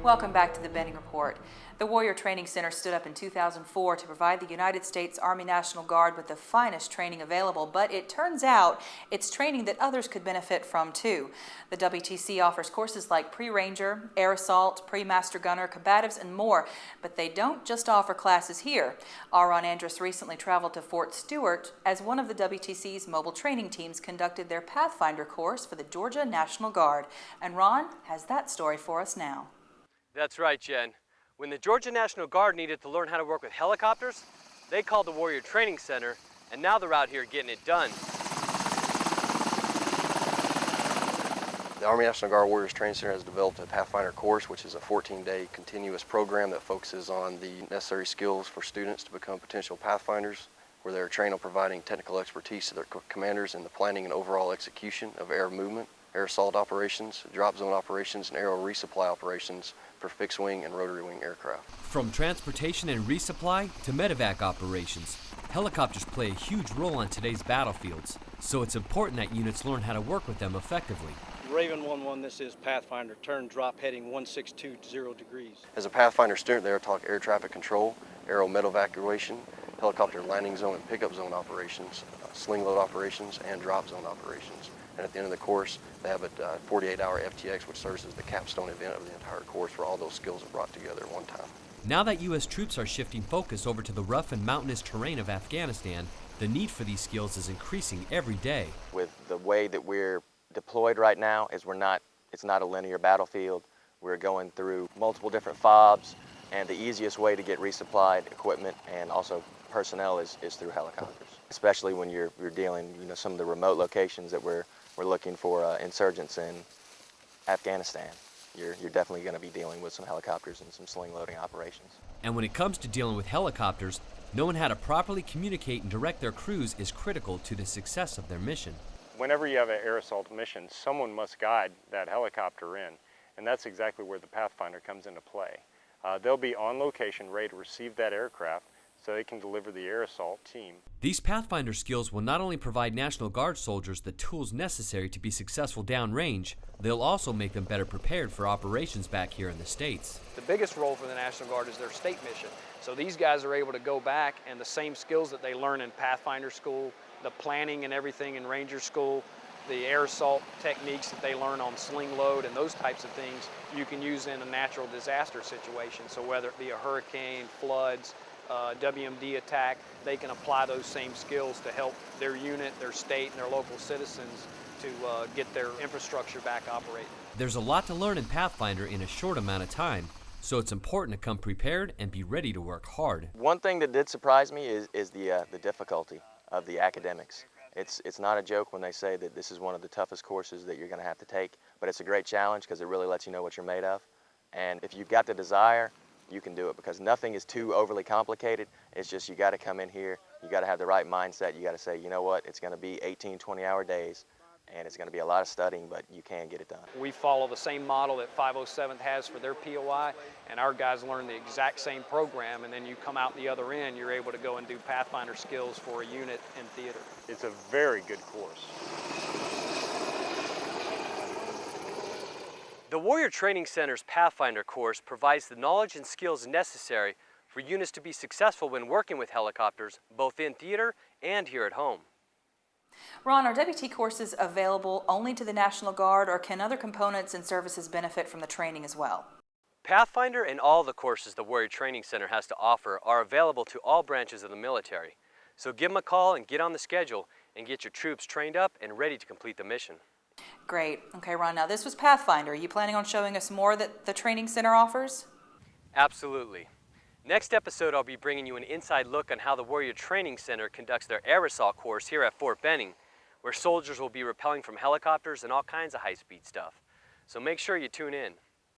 Welcome back to the Benning Report. The Warrior Training Center stood up in 2004 to provide the United States Army National Guard with the finest training available, but it turns out it's training that others could benefit from too. The WTC offers courses like Pre-Ranger, Air Assault, Pre-Master Gunner, Combatives, and more, but they don't just offer classes here. Our Ron Andruss recently traveled to Fort Stewart as one of the WTC's mobile training teams conducted their Pathfinder course for the Georgia National Guard. And Ron has that story for us now. That's right, Jen. When the Georgia National Guard needed to learn how to work with helicopters, they called the Warrior Training Center, and now they're out here getting it done. The Army National Guard Warriors Training Center has developed a Pathfinder course, which is a 14-day continuous program that focuses on the necessary skills for students to become potential Pathfinders, where they're trained on providing technical expertise to their commanders in the planning and overall execution of air movement, air assault operations, drop zone operations, and aerial resupply operations for fixed-wing and rotary-wing aircraft. From transportation and resupply to medevac operations, helicopters play a huge role on today's battlefields, so it's important that units learn how to work with them effectively. Raven 11, this is Pathfinder, turn drop heading 1620 degrees. As a Pathfinder student, they are taught air traffic control, aerial med evacuation, helicopter landing zone and pickup zone operations, sling load operations, and drop zone operations. And at the end of the course, they have a 48-hour FTX, which serves as the capstone event of the entire course, where all those skills are brought together at one time. Now that U.S. troops are shifting focus over to the rough and mountainous terrain of Afghanistan, the need for these skills is increasing every day. With the way that we're deployed right now, it's not a linear battlefield. We're going through multiple different FOBs, and the easiest way to get resupplied equipment and also personnel is through helicopters, especially when you're dealing, some of the remote locations that we're looking for insurgents in Afghanistan. You're definitely going to be dealing with some helicopters and some sling loading operations. And when it comes to dealing with helicopters, knowing how to properly communicate and direct their crews is critical to the success of their mission. Whenever you have an air assault mission, someone must guide that helicopter in, and that's exactly where the Pathfinder comes into play. They'll be on location ready to receive that aircraft so they can deliver the air assault team. These Pathfinder skills will not only provide National Guard soldiers the tools necessary to be successful downrange, they'll also make them better prepared for operations back here in the States. The biggest role for the National Guard is their state mission. So these guys are able to go back and the same skills that they learn in Pathfinder School, the planning and everything in Ranger School, the air assault techniques that they learn on sling load and those types of things, you can use in a natural disaster situation. So whether it be a hurricane, floods, WMD attack, they can apply those same skills to help their unit, their state, and their local citizens to get their infrastructure back operating. There's a lot to learn in Pathfinder in a short amount of time, so it's important to come prepared and be ready to work hard. One thing that did surprise me is the difficulty of the academics. It's not a joke when they say that this is one of the toughest courses that you're going to have to take, but it's a great challenge because it really lets you know what you're made of. And if you've got the desire, you can do it, because nothing is too overly complicated. It's just you got to come in here, you got to have the right mindset. You got to say, you know what, it's going to be 18, 20-hour days, and it's going to be a lot of studying, but you can get it done. We follow the same model that 507th has for their POI, and our guys learn the exact same program, and then you come out the other end, you're able to go and do Pathfinder skills for a unit in theater. It's a very good course. The Warrior Training Center's Pathfinder course provides the knowledge and skills necessary for units to be successful when working with helicopters, both in theater and here at home. Ron, are WT courses available only to the National Guard, or can other components and services benefit from the training as well? Pathfinder and all the courses the Warrior Training Center has to offer are available to all branches of the military. So give them a call and get on the schedule and get your troops trained up and ready to complete the mission. Great. Okay, Ron, now this was Pathfinder. Are you planning on showing us more that the training center offers? Absolutely. Next episode, I'll be bringing you an inside look on how the Warrior Training Center conducts their air assault course here at Fort Benning, where soldiers will be rappelling from helicopters and all kinds of high-speed stuff. So make sure you tune in.